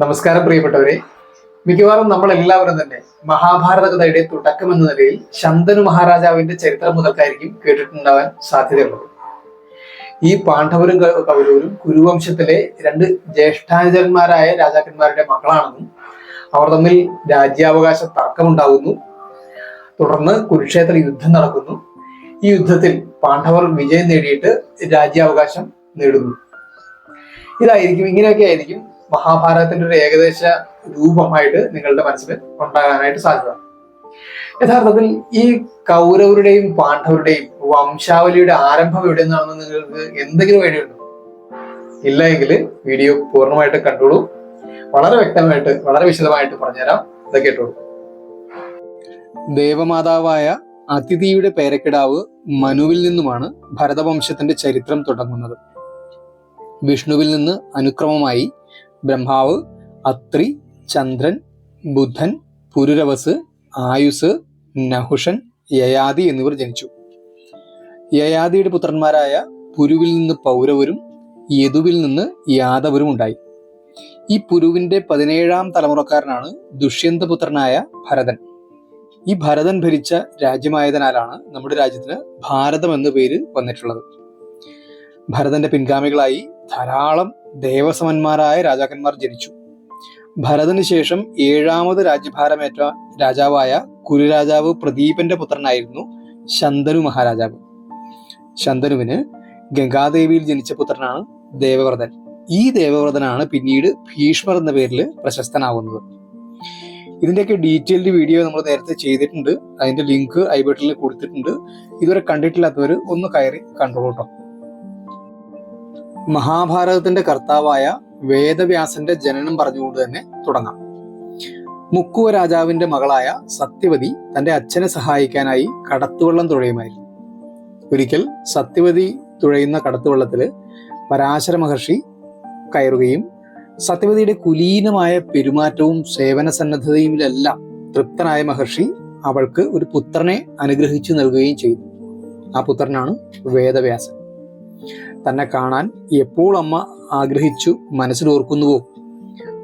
നമസ്കാരം പ്രിയപ്പെട്ടവരെ. മിക്കവാറും നമ്മൾ എല്ലാവരും തന്നെ മഹാഭാരത കഥയുടെ തുടക്കം എന്ന നിലയിൽ ശന്തനു മഹാരാജാവിന്റെ ചരിത്രം മുതൽക്കായിരിക്കും കേട്ടിട്ടുണ്ടാവാൻ സാധ്യതയുള്ളത്. ഈ പാണ്ഡവരും കൗരവരും കുരുവംശത്തിലെ രണ്ട് ജ്യേഷ്ഠാനുജന്മാരായ രാജാക്കന്മാരുടെ മക്കളാണെന്നും അവർ തമ്മിൽ രാജ്യാവകാശ തർക്കമുണ്ടാകുന്നു. തുടർന്ന് കുരുക്ഷേത്ര യുദ്ധം നടക്കുന്നു. ഈ യുദ്ധത്തിൽ പാണ്ഡവർ വിജയം നേടിയിട്ട് രാജ്യാവകാശം നേടുന്നു. ഇങ്ങനെയൊക്കെ ആയിരിക്കും മഹാഭാരതത്തിന്റെ ഒരു ഏകദേശ രൂപമായിട്ട് നിങ്ങളുടെ മനസ്സിൽ ഉണ്ടാകാനായിട്ട് സാധ്യത. യഥാർത്ഥത്തിൽ ഈ കൗരവരുടെയും പാണ്ഡവരുടെയും വംശാവലിയുടെ ആരംഭം എവിടെ നിന്നാണെന്ന് നിങ്ങൾക്ക് എന്തെങ്കിലും ഐഡിയ ഉണ്ടോ? ഇല്ല എങ്കിൽ വീഡിയോ പൂർണ്ണമായിട്ട് കണ്ടോളൂ. വളരെ വ്യക്തമായിട്ട് വളരെ വിശദമായിട്ട് പറഞ്ഞുതരാം. ഇത് കേട്ടോളൂ. ദേവമാതാവായ അതിഥിയുടെ പേരക്കിടാവ് മനുവിൽ നിന്നുമാണ് ഭരതവംശത്തിന്റെ ചരിത്രം തുടങ്ങുന്നത്. വിഷ്ണുവിൽ നിന്ന് അനുക്രമമായി ബ്രഹ്മാവ്, അത്രി, ചന്ദ്രൻ, ബുധൻ, പുരുരവസ്, ആയുസ്, നഹുഷൻ, യയാതി എന്നിവർ ജനിച്ചു. യയാതിയുടെ പുത്രന്മാരായ പുരുവിൽ നിന്ന് പൗരവരും യദുവിൽ നിന്ന് യാദവരും ഉണ്ടായി. ഈ പുരുവിന്റെ 17ാം തലമുറക്കാരനാണ് ദുഷ്യന്തപുത്രനായ ഭരതൻ. ഈ ഭരതൻ ഭരിച്ച രാജ്യമായതിനാലാണ് നമ്മുടെ രാജ്യത്തിന് ഭാരതം എന്ന പേര് വന്നിട്ടുള്ളത്. ഭരതന്റെ പിൻഗാമികളായി ധാരാളം ദേവസമന്മാരായ രാജാക്കന്മാർ ജനിച്ചു. ഭരതന് ശേഷം 7ാമത് രാജ്യഭാരമേറ്റ രാജാവായ കുരുരാജാവ് പ്രദീപന്റെ പുത്രനായിരുന്നു ശന്തനു മഹാരാജാവ്. ശന്തനുവിന് ഗംഗാദേവിയിൽ ജനിച്ച പുത്രനാണ് ദേവവ്രതൻ. ഈ ദേവവ്രതനാണ് പിന്നീട് ഭീഷ്മർ എന്ന പേരിൽ പ്രശസ്തനാവുന്നത്. ഇതിന്റെയൊക്കെ ഡീറ്റെയിൽഡ് വീഡിയോ നമ്മൾ നേരത്തെ ചെയ്തിട്ടുണ്ട്. അതിന്റെ ലിങ്ക് ഐ ബട്ടണിൽ കൊടുത്തിട്ടുണ്ട്. ഇതുവരെ കണ്ടിട്ടില്ലാത്തവർ ഒന്ന് കയറി കണ്ടോളൂ കേട്ടോ. മഹാഭാരതത്തിന്റെ കർത്താവായ വേദവ്യാസന്റെ ജനനം പറഞ്ഞുകൊണ്ട് തന്നെ തുടങ്ങാം. മുക്കുവ രാജാവിന്റെ മകളായ സത്യവതി തന്റെ അച്ഛനെ സഹായിക്കാനായി കടത്തുവള്ളം തുഴയുമായിരുന്നു. ഒരിക്കൽ സത്യവതി തുഴയുന്ന കടത്തുവള്ളത്തില് പരാശര മഹർഷി കയറുകയും സത്യവതിയുടെ കുലീനമായ പെരുമാറ്റവും സേവന സന്നദ്ധതയുമെല്ലാം തൃപ്തനായ മഹർഷി അവൾക്ക് ഒരു പുത്രനെ അനുഗ്രഹിച്ചു നൽകുകയും ചെയ്തു. ആ പുത്രനാണ് വേദവ്യാസൻ. തന്നെ കാണാൻ എപ്പോൾ അമ്മ ആഗ്രഹിച്ചു മനസ്സിലോർക്കുന്നുവോ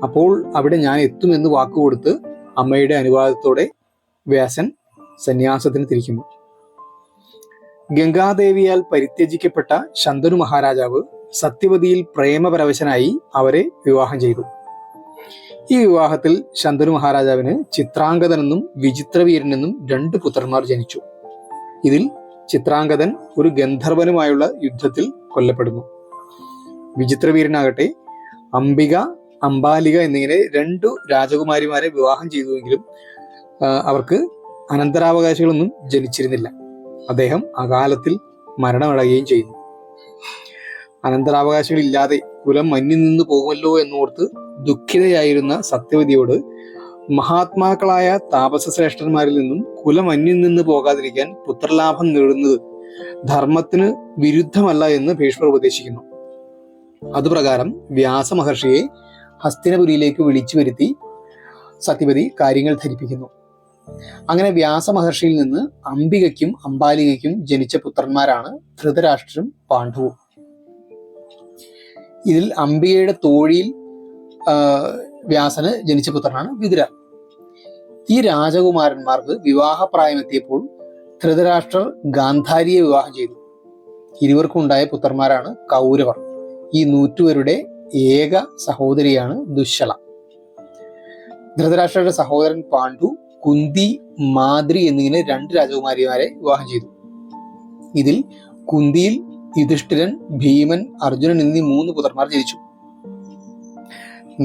അപ്പോൾ അവിടെ ഞാൻ എത്തുമെന്ന് വാക്കുകൊടുത്ത് അമ്മയുടെ അനുവാദത്തോടെ വ്യാസൻ സന്യാസത്തിന് തിരിക്കുന്നു. ഗംഗാദേവിയാൽ പരിത്യജിക്കപ്പെട്ട ശന്തനു മഹാരാജാവ് സത്യവതിയിൽ പ്രേമപരവശനായി അവരെ വിവാഹം ചെയ്തു. ഈ വിവാഹത്തിൽ ശന്തനു മഹാരാജാവിന് ചിത്രാംഗതനെന്നും വിചിത്രവീരനെന്നും 2 പുത്രന്മാർ ജനിച്ചു. ഇതിൽ ചിത്രാംഗതൻ ഒരു ഗന്ധർവനുമായുള്ള യുദ്ധത്തിൽ കൊല്ലപ്പെടുന്നു. വിചിത്രവീരനാകട്ടെ അംബിക, അംബാലിക എന്നിങ്ങനെ 2 രാജകുമാരിമാരെ വിവാഹം ചെയ്തുവെങ്കിലും അവർക്ക് അനന്തരാവകാശികളൊന്നും ജനിച്ചിരുന്നില്ല. അദ്ദേഹം അകാലത്തിൽ മരണമടയുകയും ചെയ്യുന്നു. അനന്തരാവകാശികളില്ലാതെ കുലം മഞ്ഞു നിന്ന് പോകുമല്ലോ എന്നോർത്ത് ദുഃഖിതയായിരുന്ന സത്യവതിയോട് മഹാത്മാക്കളായ താപസശ്രേഷ്ഠന്മാരിൽ നിന്നും കുലം അന്യം നിന്ന് പോകാതിരിക്കാൻ പുത്രലാഭം നേടുന്നത് ധർമ്മത്തിന് വിരുദ്ധമല്ല എന്ന് ഭീഷ്മർ ഉപദേശിക്കുന്നു. അതുപ്രകാരം വ്യാസമഹർഷിയെ ഹസ്തിനപുരിയിലേക്ക് വിളിച്ചു വരുത്തി സത്യവതി കാര്യങ്ങൾ ധരിപ്പിക്കുന്നു. അങ്ങനെ വ്യാസമഹർഷിയിൽ നിന്ന് അംബികയ്ക്കും അംബാലികയ്ക്കും ജനിച്ച പുത്രന്മാരാണ് ധൃതരാഷ്ട്രരും പാണ്ഡവും. ഇതിൽ അംബികയുടെ തോഴിയിൽ വ്യാസന് ജനിച്ച പുത്രനാണ് വിതുരർ. ഈ രാജകുമാരന്മാർക്ക് വിവാഹപ്രായമെത്തിയപ്പോൾ ധൃതരാഷ്ട്രർ ഗാന്ധാരിയെ വിവാഹം ചെയ്തു. ഇരുവർക്കുണ്ടായ പുത്രന്മാരാണ് കൗരവർ. ഈ 100 പേരുടെ ഏക സഹോദരിയാണ് ദുശ്ശള. ധൃതരാഷ്ട്രരുടെ സഹോദരൻ പാണ്ഡു കുന്തി, മാദ്രി എന്നിങ്ങനെ 2 രാജകുമാരിമാരെ വിവാഹം ചെയ്തു. ഇതിൽ കുന്തിയിൽ യുധിഷ്ഠിരൻ, ഭീമൻ, അർജുനൻ എന്നീ 3 പുത്രന്മാർ ജനിച്ചു.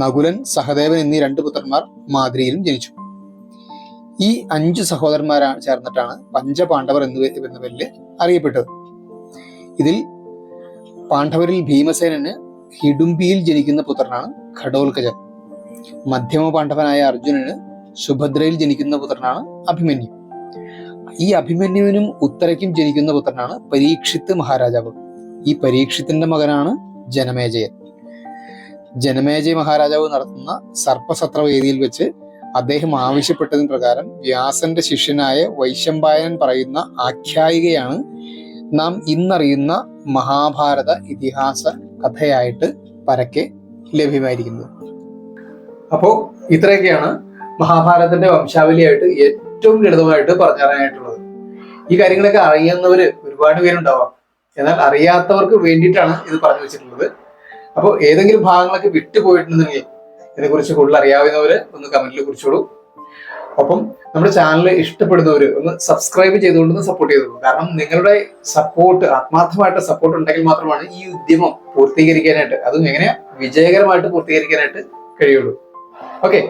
നകുലൻ, സഹദേവൻ എന്നീ 2 പുത്രന്മാർ മാദ്രിയിലും ജനിച്ചു. ഈ 5 സഹോദരന്മാർ ചേർന്നിട്ടാണ് പഞ്ചപാണ്ഡവർ എന്ന പേരിൽ അറിയപ്പെട്ടത്. ഇതിൽ പാണ്ഡവരിൽ ഭീമസേനന് ഹിഡുംബിയിൽ ജനിക്കുന്ന പുത്രനാണ് ഘടോൽകചൻ. മധ്യമ പാണ്ഡവനായ അർജുനന് സുഭദ്രയിൽ ജനിക്കുന്ന പുത്രനാണ് അഭിമന്യു. ഈ അഭിമന്യുവിനും ഉത്തരയ്ക്കും ജനിക്കുന്ന പുത്രനാണ് പരീക്ഷിത്ത് മഹാരാജാവ്. ഈ പരീക്ഷിത്തിന്റെ മകനാണ് ജനമേജയൻ. ജനമേജയ മഹാരാജാവ് നടത്തുന്ന സർപ്പസത്രവേദിയിൽ വെച്ച് അദ്ദേഹം ആവശ്യപ്പെട്ടതിന് പ്രകാരം വ്യാസന്റെ ശിഷ്യനായ വൈശമ്പായനൻ പറയുന്ന ആഖ്യായികയാണ് നാം ഇന്നറിയുന്ന മഹാഭാരത ഇതിഹാസ കഥയായിട്ട് പരക്കെ ലഭ്യമായിരിക്കുന്നത്. അപ്പോൾ ഇത്രയൊക്കെയാണ് മഹാഭാരതത്തിന്റെ വംശാവലിയായിട്ട് ഏറ്റവും ലളിതമായിട്ട് പറഞ്ഞു തരാനായിട്ടുള്ളത്. ഈ കാര്യങ്ങളൊക്കെ അറിയുന്നവര് ഒരുപാട് പേരുണ്ടാവാം, എന്നാൽ അറിയാത്തവർക്ക് വേണ്ടിയിട്ടാണ് ഇത് പറഞ്ഞു വെച്ചിട്ടുള്ളത്. അപ്പോൾ ഏതെങ്കിലും ഭാഗങ്ങളൊക്കെ വിട്ടുപോയിട്ടുണ്ടെങ്കിൽ ഇതിനെക്കുറിച്ച് കൂടുതൽ അറിയാവുന്നവര് ഒന്ന് കമന്റിൽ കുറിച്ചോളൂ. ഒപ്പം നമ്മുടെ ചാനൽ ഇഷ്ടപ്പെടുന്നവര് ഒന്ന് സബ്സ്ക്രൈബ് ചെയ്തുകൊണ്ട് സപ്പോർട്ട് ചെയ്തോളൂ. കാരണം നിങ്ങളുടെ സപ്പോർട്ട്, ആത്മാർത്ഥമായിട്ട് സപ്പോർട്ട് ഉണ്ടെങ്കിൽ മാത്രമാണ് ഈ ഉദ്യമം പൂർത്തീകരിക്കാനായിട്ട്, അതും എങ്ങനെയാ വിജയകരമായിട്ട് പൂർത്തീകരിക്കാനായിട്ട് കഴിയുള്ളൂ. ഓക്കെ.